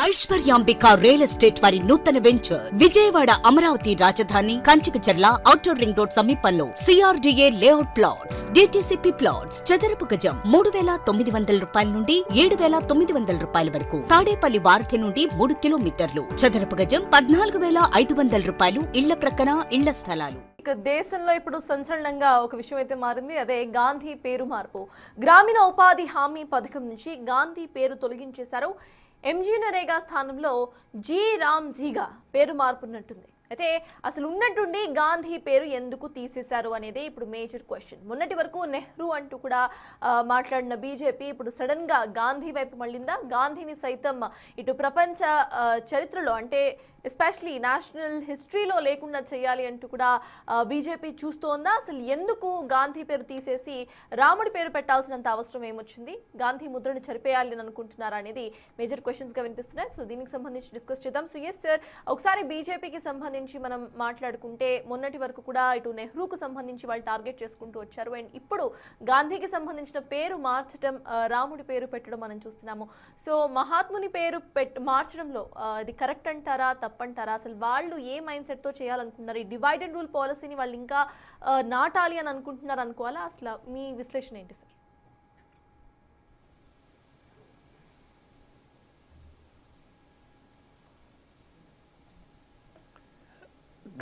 Aishwaryambika real estate వారి నూతన venture Vijayawada Amaravati రాజధాని కంచికచర్ల ఔటర్ రింగ్ రోడ్ సమీపంలో CRDA layout plots DTCP plots చదరపు గజం 3,900 రూపాయల నుండి 7,900 రూపాయల వరకు తాడేపల్లి వారధి నుండి 3 కిలోమీటర్లు చదరపు గజం 14,500 రూపాయలు ఇళ్ల ప్రక్కన ఇళ్ల స్థలాలు. ఇక దేశంలో ఇప్పుడు సంచలనంగా ఒక విషయం అయితే మారింది. అదే గాంధీ పేరు మార్పు. గ్రామీణ ఉపాధి హామీ పథకం నుంచి గాంధీ పేరు తొలగించేశారు. ఎంజీ నరేగా స్థానంలో జీ రామ్జీగా పేరు మార్పున్నట్టుంది. అయితే అసలు ఉన్నట్టుండి గాంధీ పేరు ఎందుకు తీసేశారు అనేది ఇప్పుడు మేజర్ క్వశ్చన్. మొన్నటి వరకు నెహ్రూ అంటూ కూడా మాట్లాడిన బీజేపీ ఇప్పుడు సడన్ గా గాంధీ వైపు మళ్ళిందా? గాంధీని సైతం ఇటు ప్రపంచ చరిత్రలో అంటే ఎస్పెషలీ నేషనల్ హిస్టరీలో లేకుండా చేయాలి అంటూ కూడా బీజేపీ చూస్తోందా? అసలు ఎందుకు గాంధీ పేరు తీసేసి రాముడి పేరు పెట్టాల్సినంత అవసరం ఏమొచ్చింది? గాంధీ ముద్రను చెరిపేయాలి అని అనుకుంటున్నారా అనేది మేజర్ క్వశ్చన్స్ గా వినిపిస్తున్నాయి. సో దీనికి సంబంధించి డిస్కస్ చేద్దాం. సో ఎస్ సార్, ఒకసారి బీజేపీకి సంబంధించి మనం మాట్లాడుకుంటే మొన్నటి వరకు కూడా ఇటు నెహ్రూకు సంబంధించి వాళ్ళు టార్గెట్ చేసుకుంటూ వచ్చారు. అండ్ ఇప్పుడు గాంధీకి సంబంధించిన పేరు మార్చడం, రాముడి పేరు పెట్టడం మనం చూస్తున్నాము. సో మహాత్ముని పేరు మార్చడంలో ఇది కరెక్ట్ అంటారా, తప్పంటారా? అసలు వాళ్ళు ఏ మైండ్ సెట్ తో చేయాలనుకుంటున్నారు? ఈ డివైడ్ అండ్ రూల్ పాలసీని వాళ్ళు ఇంకా నాటాలి అని అనుకుంటున్నారు అనుకోవాలా? అసలు మీ విశ్లేషణ ఏంటి సార్?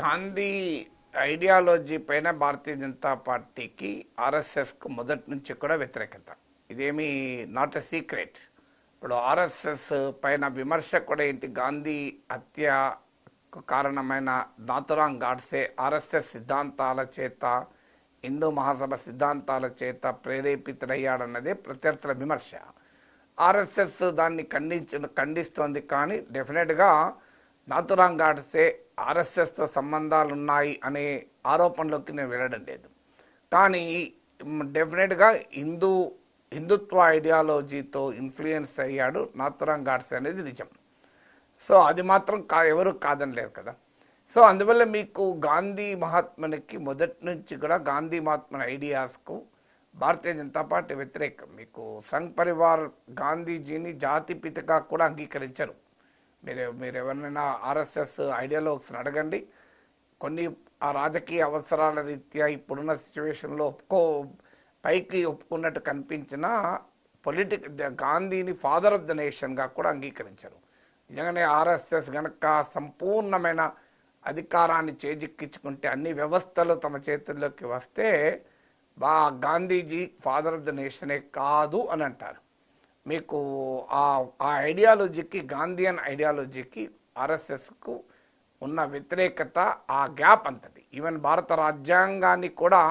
గాంధీ ఐడియాలజీ పైన భారతీయ జనతా పార్టీకి ఆర్ఎస్ఎస్కు మొదటి నుంచి కూడా వ్యతిరేకత. ఇదేమీ నాట్ ఎ సీక్రెట్. ఇప్పుడు ఆర్ఎస్ఎస్ పైన విమర్శ కూడా ఏంటి? గాంధీ హత్యకు కారణమైన నాథురాం గాడ్సే ఆర్ఎస్ఎస్ సిద్ధాంతాల చేత, హిందూ మహాసభ సిద్ధాంతాల చేత ప్రేరేపితుడయ్యాడన్నదే ప్రత్యర్థుల విమర్శ. ఆర్ఎస్ఎస్ దాన్ని ఖండిస్తోంది. కానీ డెఫినెట్గా నాథురాం గాడ్సే ఆర్ఎస్ఎస్తో సంబంధాలు ఉన్నాయి అనే ఆరోపణలోకి నేను వెళ్ళడం లేదు. కానీ డెఫినెట్గా హిందుత్వ ఐడియాలజీతో ఇన్ఫ్లుయెన్స్ అయ్యాడు నాథురాం గాడ్సే అనేది నిజం. సో అది మాత్రం ఎవరు కాదనలేరు కదా. సో అందువల్ల మీకు గాంధీ మహాత్మునికి మొదటి నుంచి కూడా గాంధీ మహాత్ముని ఐడియాస్కు భారతీయ జనతా పార్టీ వ్యతిరేకం. మీకు సంఘ్ పరివార్ గాంధీజీని జాతిపితగా కూడా అంగీకరించరు. మీరు ఎవరినైనా ఆర్ఎస్ఎస్ ఐడియాలజీని అడగండి. కొన్ని ఆ రాజకీయ అవసరాల రీత్యా ఇప్పుడున్న సిచ్యువేషన్లో పైకి ఒప్పుకున్నట్టు కనిపించిన గాంధీని ఫాదర్ ఆఫ్ ద నేషన్గా కూడా అంగీకరించరు. నిజంగానే ఆర్ఎస్ఎస్ కనుక సంపూర్ణమైన అధికారాన్ని చేజిక్కించుకుంటే, అన్ని వ్యవస్థలు తమ చేతుల్లోకి వస్తే గాంధీజీ ఫాదర్ ఆఫ్ ద నేషనే కాదు అని అంటారు. మీకు ఆ ఐడియాలజీకి, గాంధీయన్ ఐడియాలజీకి ఆర్ఎస్ఎస్కు ఉన్న వ్యతిరేకత, ఆ గ్యాప్ అంతటి. ఈవెన్ భారత రాజ్యాంగాన్ని కూడా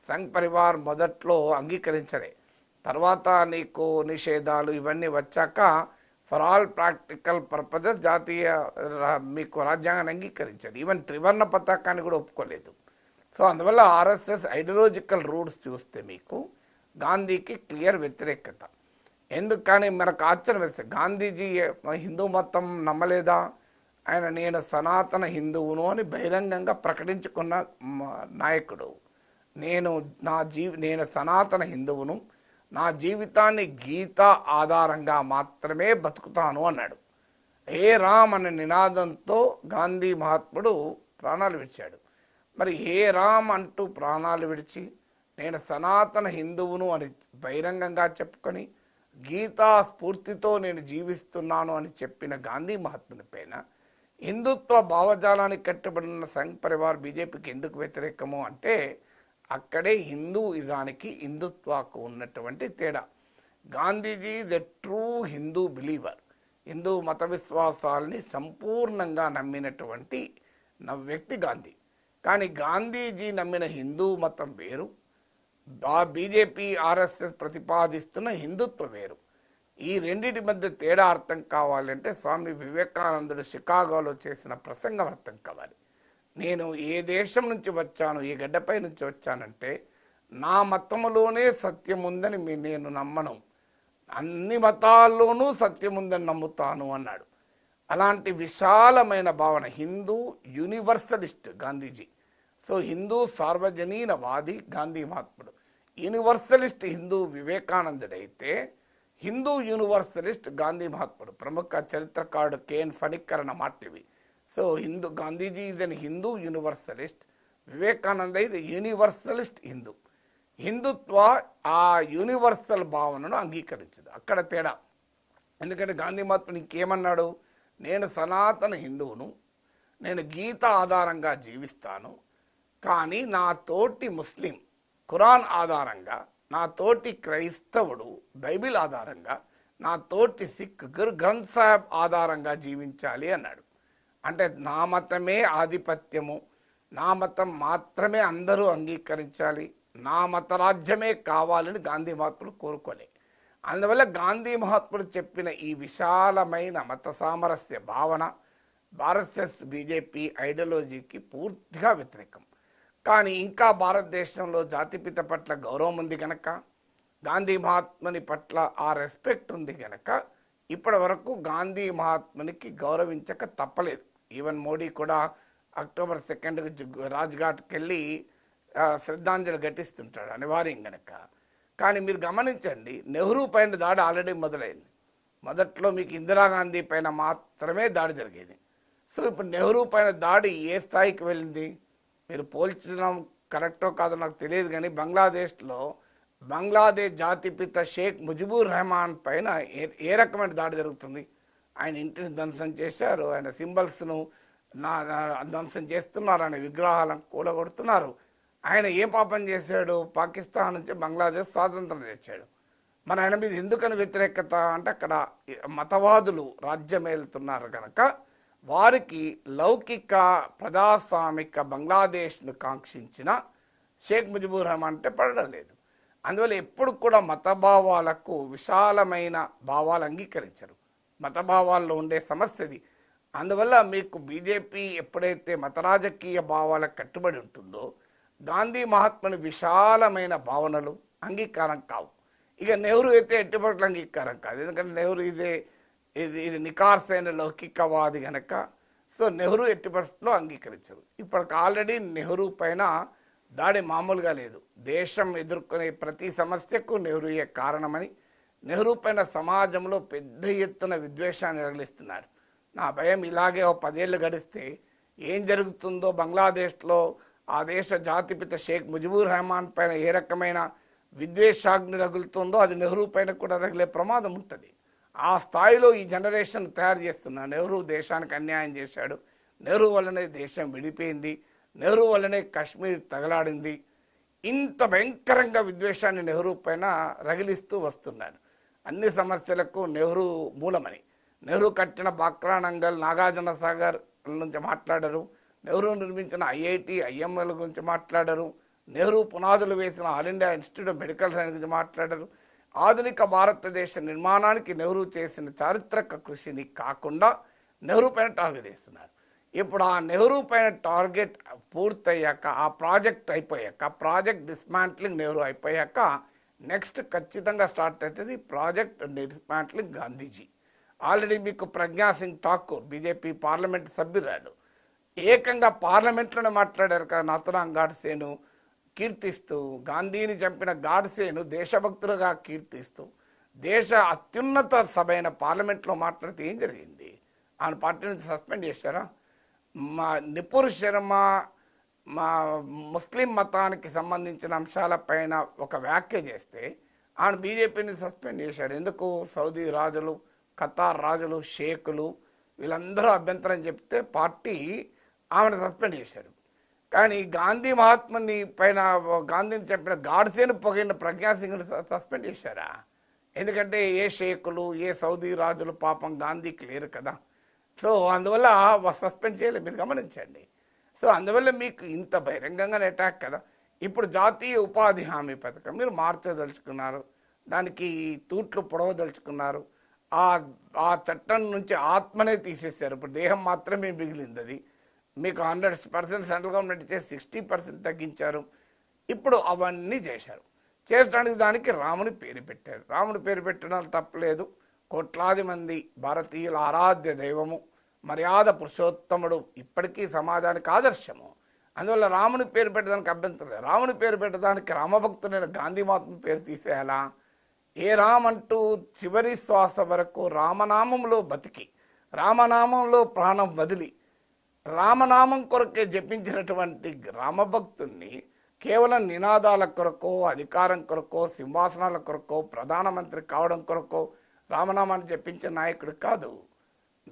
సంఘ్ పరివార్ మొదట్లో అంగీకరించలే. తర్వాత నీకు నిషేధాలు ఇవన్నీ వచ్చాక ఫర్ ఆల్ ప్రాక్టికల్ పర్పజెస్ జాతీయ మీకు రాజ్యాంగాన్ని అంగీకరించారు. ఈవెన్ త్రివర్ణ పతాకాన్ని కూడా ఒప్పుకోలేదు. సో అందువల్ల ఆర్ఎస్ఎస్ ఐడియాలజికల్ రూట్స్ చూస్తే మీకు గాంధీకి క్లియర్ వ్యతిరేకత. ఎందుకని మనకు ఆశ్చర్యం వేస్తుంది. గాంధీజీ హిందూ మతం నమ్మలేదా? ఆయన నేను సనాతన హిందువును అని బహిరంగంగా ప్రకటించుకున్న నాయకుడు. నేను సనాతన హిందువును, నా జీవితాన్ని గీత ఆధారంగా మాత్రమే బతుకుతాను అన్నాడు. ఏ రామ్ అనే నినాదంతో గాంధీ మహాత్ముడు ప్రాణాలు విడిచాడు. మరి ఏ రామ్ అంటూ ప్రాణాలు విడిచి నేను సనాతన హిందువును అని బహిరంగంగా చెప్పుకొని గీతా స్ఫూర్తితో నేను జీవిస్తున్నాను అని చెప్పిన గాంధీ మహాత్ముని పైన హిందుత్వ భావజాలానికి కట్టుబడిన సంఘ్ పరివార్ బీజేపీకి ఎందుకు వ్యతిరేకము అంటే అక్కడే హిందూయిజానికి హిందుత్వకు ఉన్నటువంటి తేడా. Gandhiji is a true Hindu believer. Hindu మత విశ్వాసాలని సంపూర్ణంగా నమ్మినటువంటి వ్యక్తి గాంధీ. కానీ గాంధీజీ నమ్మిన హిందూ మతం వేరు, బీజేపీ ఆర్ఎస్ఎస్ ప్రతిపాదిస్తున్న హిందుత్వం వేరు. ఈ రెండింటి మధ్య తేడా అర్థం కావాలంటే స్వామి వివేకానందుడు షికాగోలో చేసిన ప్రసంగం అర్థం కావాలి. నేను ఏ దేశం నుంచి వచ్చాను, ఏ గడ్డపై నుంచి వచ్చానంటే నా మతములోనే సత్యం ఉందని నేను నమ్మను, అన్ని మతాల్లోనూ సత్యం ఉందని నమ్ముతాను అన్నాడు. అలాంటి విశాలమైన భావన హిందూ యూనివర్సలిస్ట్ గాంధీజీ. సో హిందూ సార్వజనీనవాది గాంధీ మహాత్ముడు. యూనివర్సలిస్ట్ హిందూ వివేకానందుడైతే హిందూ యూనివర్సలిస్ట్ గాంధీ మహాత్ముడు. ప్రముఖ చరిత్రకారుడు కేఎన్ ఫణిక్కర్ అన్న మాటలివి. So Gandhiji is an Hindu universalist, Vivekananda is universalist Hindu. Hindutva ఆ యూనివర్సల్ భావనను అంగీకరించదు, అక్కడ తేడా. ఎందుకంటే గాంధీ మహాత్ముడు ఇంకేమన్నాడు, నేను సనాతన హిందువును, నేను గీత ఆధారంగా జీవిస్తాను, కానీ నా తోటి ముస్లిం ఖురాన్ ఆధారంగా, నా తోటి క్రైస్తవుడు బైబిల్ ఆధారంగా, నా తోటి సిక్ గురు గ్రంథ్ సాహెబ్ ఆధారంగా జీవించాలి అన్నాడు. అంటే నా మతమే ఆధిపత్యము, నా మతం మాత్రమే అందరూ అంగీకరించాలి, నా మత రాజ్యమే కావాలని గాంధీ మహాత్ముడు కోరుకోలే. అందువల్ల గాంధీ మహాత్ముడు చెప్పిన ఈ విశాలమైన మత సామరస్య భావన ఆర్ఎస్ఎస్ బీజేపీ ఐడియాలజీకి పూర్తిగా వ్యతిరేకం. కానీ ఇంకా భారతదేశంలో జాతిపిత పట్ల గౌరవం ఉంది కనుక, గాంధీ మహాత్ముని పట్ల ఆ రెస్పెక్ట్ ఉంది కనుక ఇప్పటి వరకు గాంధీ మహాత్మునికి గౌరవించక తప్పలేదు. ఈవెన్ మోడీ కూడా అక్టోబర్ 2 రాజ్ఘాట్కి వెళ్ళి శ్రద్ధాంజలి ఘటిస్తుంటాడు అనివార్యం కనుక. కానీ మీరు గమనించండి, నెహ్రూ పైన దాడి ఆల్రెడీ మొదలైంది. మొదట్లో మీకు ఇందిరాగాంధీ పైన మాత్రమే దాడి జరిగేది. సో ఇప్పుడు నెహ్రూ పైన దాడి ఏ స్థాయికి వెళ్ళింది, మీరు పోల్చడం కరెక్టో కాదో నాకు తెలియదు, కానీ బంగ్లాదేశ్ జాతిపిత షేక్ ముజిబుర్ రెహమాన్ పైన ఏ రకమైన దాడి జరుగుతుంది. ఆయన ఇంటిని ధ్వంసం చేశారు, ఆయన సింబల్స్ను ధ్వంసం చేస్తున్నారు, ఆయన విగ్రహాలను కూలగొడుతున్నారు. ఆయన ఏ పాపం చేశాడు, పాకిస్తాన్ నుంచి బంగ్లాదేశ్ స్వాతంత్రం తెచ్చాడు. మన ఆయన మీద ఎందుకని వ్యతిరేకత అంటే అక్కడ మతవాదులు రాజ్యమేలుతున్నారు కనుక వారికి లౌకిక ప్రజాస్వామిక బంగ్లాదేశ్ను కాంక్షించిన షేక్ ముజిబుర్ రెహమాన్ అంటే పడడం లేదు. అందువల్ల ఎప్పుడు కూడా మతభావాలకు విశాలమైన భావాలు అంగీకరించరు, మతభావాల్లో ఉండే సమస్యది. అందువల్ల మీకు బీజేపీ ఎప్పుడైతే మత రాజకీయ భావాలకు కట్టుబడి ఉంటుందో గాంధీ మహాత్ముని విశాలమైన భావనలు అంగీకారం కావు. ఇక నెహ్రూ అయితే ఎట్టుబడులు అంగీకారం కాదు, ఎందుకంటే నెహ్రూ ఇది నికార్సైన లౌకికవాది కనుక. సో నెహ్రూ ఎట్టుబడులో అంగీకరించరు. ఇప్పటికి ఆల్రెడీ నెహ్రూ పైన దాడి మామూలుగా లేదు. దేశం ఎదుర్కొనే ప్రతి సమస్యకు నెహ్రూయే కారణమని, నెహ్రూ పైన సమాజంలో పెద్ద ఎత్తున విద్వేషాన్ని రగిలిస్తున్నాడు. నా భయం ఇలాగే 10 ఏళ్ళు గడిస్తే ఏం జరుగుతుందో, బంగ్లాదేశ్లో ఆ దేశ జాతిపిత షేక్ ముజిబుర్ రెహమాన్ పైన ఏ రకమైన విద్వేషాగ్ని రగులుతుందో అది నెహ్రూ పైన కూడా రగిలే ప్రమాదం ఉంటుంది. ఆ స్థాయిలో ఈ జనరేషన్ తయారు చేస్తున్నారు. నెహ్రూ దేశానికి అన్యాయం చేశాడు, నెహ్రూ వల్లనే దేశం విడిపోయింది, నెహ్రూ వల్లనే కాశ్మీర్ తగలాడింది. ఇంత భయంకరంగా విద్వేషాన్ని నెహ్రూ పైన రగిలిస్తూ వస్తున్నాడు. అన్ని సమస్యలకు నెహ్రూ మూలమని, నెహ్రూ కట్టిన బాక్రానంగల్, నాగార్జున సాగర్ నుంచి మాట్లాడరు, నెహ్రూ నిర్మించిన ఐఐటి ఐఎంఎల్ గురించి మాట్లాడరు, నెహ్రూ పునాదులు వేసిన all India institute of medical science గురించి మాట్లాడరు. ఆధునిక భారతదేశ నిర్మాణానికి నెహ్రూ చేసిన చారిత్రక కృషిని కాకుండా నెహ్రూ పైన టార్గెట్ చేస్తున్నారు. ఇప్పుడు ఆ నెహ్రూ పైన టార్గెట్ పూర్తయ్యాక, ఆ ప్రాజెక్ట్ అయిపోయాక, ప్రాజెక్ట్ డిస్మాంట్లింగ్ నెహ్రూ అయిపోయాక నెక్స్ట్ ఖచ్చితంగా స్టార్ట్ అవుతుంది ప్రాజెక్ట్ డిస్మాంట్లింగ్ గాంధీజీ. ఆల్రెడీ మీకు ప్రజ్ఞాసింగ్ ఠాకూర్ బీజేపీ పార్లమెంట్ సభ్యురాలు ఏకంగా పార్లమెంట్లోనే మాట్లాడారు కదా, నాథురామ్ గాడ్సేను కీర్తిస్తూ, గాంధీని చంపిన గాడ్సేను దేశభక్తులుగా కీర్తిస్తూ, దేశ అత్యున్నత సభ అయిన పార్లమెంట్లో మాట్లాడితే ఏం జరిగింది? ఆయన పార్టీ నుంచి సస్పెండ్ చేశారా? నిపుర్ శర్మ ముస్లిం మతానికి సంబంధించిన అంశాలపైన ఒక వ్యాఖ్య చేస్తే ఆయన బీజేపీని సస్పెండ్ చేశారు. ఎందుకు? సౌదీ రాజులు, ఖతార్ రాజులు, షేకులు వీళ్ళందరూ అభ్యంతరం చెప్తే పార్టీ ఆమెను సస్పెండ్ చేశారు. కానీ గాంధీ మహాత్ముని పైన, గాంధీని చెప్పిన గాడ్సేను పొగిన ప్రజ్ఞాసింగ్ని సస్పెండ్ చేశారా? ఎందుకంటే ఏ షేకులు, ఏ సౌదీ రాజులు పాపం గాంధీకి లేరు కదా. సో అందువల్ల సస్పెండ్ చేయలేదు, మీరు గమనించండి. సో అందువల్ల మీకు ఇంత బహిరంగంగానే అటాక్ కదా. ఇప్పుడు జాతీయ ఉపాధి హామీ పథకం మీరు మార్చదలుచుకున్నారు, దానికి తూట్లు పొడవదలుచుకున్నారు. ఆ చట్టం నుంచి ఆత్మనే తీసేశారు. ఇప్పుడు దేహం మాత్రమే మిగిలింది. అది మీకు 100% సెంట్రల్ గవర్నమెంట్ ఇచ్చే 60% తగ్గించారు. ఇప్పుడు అవన్నీ చేశారు. చేసడానికి దానికి రాముని పేరు పెట్టారు. రాముని పేరు పెట్టడం తప్పలేదు. కోట్లాది మంది భారతీయుల ఆరాధ్య దైవము, మర్యాద పురుషోత్తముడు, ఇప్పటికీ సమాజానికి ఆదర్శము. అందువల్ల రాముని పేరు పెట్టడానికి అభ్యంతరం లేదు. రాముని పేరు పెట్టడానికి రామభక్తుడైన గాంధీ మహాత్మ పేరు తీసేయాలా? ఏ రామ్ అంటూ చివరి శ్వాస వరకు రామనామంలో బతికి, రామనామంలో ప్రాణం వదిలి, రామనామం కొరకే జపించినటువంటి రామభక్తుణ్ణి కేవలం నినాదాల కొరకో, అధికారం కొరకో, సింహాసనాల కొరకో, ప్రధానమంత్రి కావడం కొరకో రామనామాన్ని జపించే నాయకుడు కాదు.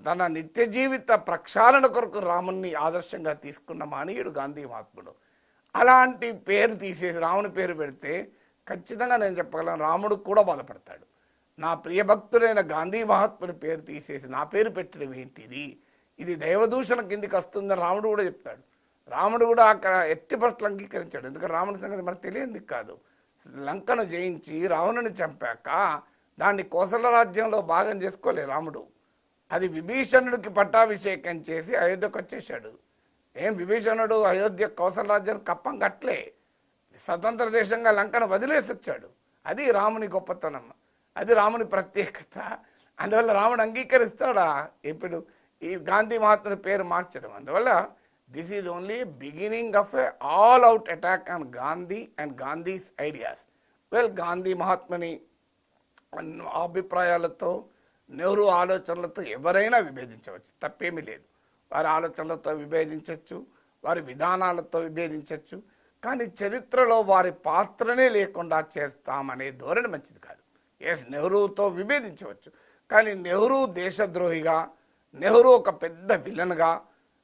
తన నిత్య జీవిత ప్రక్షాళన కొరకు రాముణ్ణి ఆదర్శంగా తీసుకున్న మహనీయుడు గాంధీ మహాత్ముడు. అలాంటి పేరు తీసేసి రాముని పేరు పెడితే ఖచ్చితంగా నేను చెప్పగలను, రాముడు కూడా బాధపడతాడు. నా ప్రియభక్తుడైన గాంధీ మహాత్ముని పేరు తీసేసి నా పేరు పెట్టడం ఏంటిది, ఇది దైవదూషణ కిందికి వస్తుందని రాముడు కూడా చెప్తాడు. రాముడు కూడా అక్కడ ఎట్టి పరిస్థితులు అంగీకరించాడు. ఎందుకంటే రాముడి సంగతి మనకు తెలియంది కాదు. లంకను జయించి రావణుని చంపాక దాన్ని కోసల రాజ్యంలో భాగం చేసుకోలే రాముడు. అది విభీషణుడికి పట్టాభిషేకం చేసి అయోధ్యకు వచ్చేసాడు. ఏం విభీషణుడు అయోధ్య కోసల రాజ్యానికి కప్పం కట్టలే, స్వతంత్ర దేశంగా లంకను వదిలేసి వచ్చాడు. అది రాముని గొప్పతనం, అది రాముని ప్రత్యేకత. అందువల్ల రాముడు అంగీకరిస్తాడా ఇప్పుడు ఈ గాంధీ మహాత్ముని పేరు మార్చడం? అందువల్ల this is only beginning of A all out attack on Gandhi and Gandhi's ideas. Well, Gandhi మహాత్ముని అభిప్రాయాలతో, నెహ్రూ ఆలోచనలతో ఎవరైనా విభేదించవచ్చు, తప్పేమీ లేదు. వారి ఆలోచనలతో విభేదించవచ్చు, వారి విధానాలతో విభేదించవచ్చు. కానీ చరిత్రలో వారి పాత్రనే లేకుండా చేస్తామనే ధోరణి మంచిది కాదు. ఎస్, నెహ్రూతో విభేదించవచ్చు, కానీ నెహ్రూ దేశద్రోహిగా, నెహ్రూ ఒక పెద్ద విలన్గా,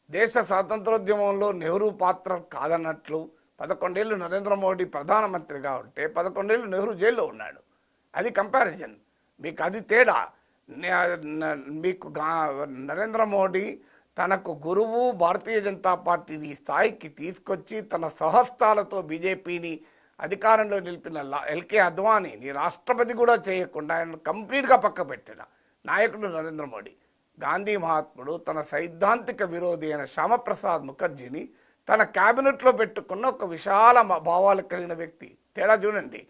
దేశ స్వాతంత్రోద్యమంలో నెహ్రూ పాత్ర కాదన్నట్లు 11 ఏళ్ళు నరేంద్ర మోడీ ప్రధానమంత్రిగా ఉంటే 11 ఏళ్ళు నెహ్రూ జైల్లో ఉన్నాడు. అది కంపారిజన్. మీకు అది తేడా. మీకు నరేంద్ర మోడీ తనకు గురువు భారతీయ జనతా పార్టీని ఈ స్థాయికి తీసుకొచ్చి తన సహస్తాలతో బీజేపీని అధికారంలో నిలిపిన ఎల్కే అద్వానీని రాష్ట్రపతి కూడా చేయకుండా ఆయన కంప్లీట్గా పక్క పెట్టిన నాయకుడు నరేంద్ర మోడీ. గాంధీ మహాత్ముడు తన సైద్ధాంతిక విరోధి అయిన శ్యామప్రసాద్ ముఖర్జీని తన క్యాబినెట్లో పెట్టుకున్న ఒక విశాల భావాలు కలిగిన వ్యక్తి. తేడా చూడండి.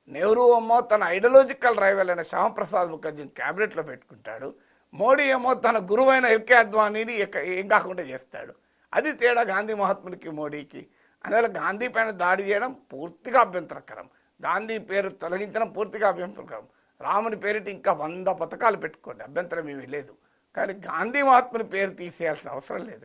నెహ్రూ ఏమో తన ఐడియాలజికల్ రైవల్ అయిన శ్యామప్రసాద్ ముఖర్జీని క్యాబినెట్లో పెట్టుకుంటాడు. మోడీ ఏమో తన గురువైన ఎల్కే అద్వానీని ఏం కాకుండా చేస్తాడు. అది తేడా గాంధీ మహాత్మునికి మోడీకి. అందువల్ల గాంధీ పైన దాడి చేయడం పూర్తిగా అభ్యంతరకరం, గాంధీ పేరు తొలగించడం పూర్తిగా అభ్యంతరకరం. రాముని పేరిటి ఇంకా 100 పథకాలు పెట్టుకోండి, అభ్యంతరం ఏమీ లేదు. కానీ గాంధీ మహాత్ముని పేరు తీసేయాల్సిన అవసరం లేదు.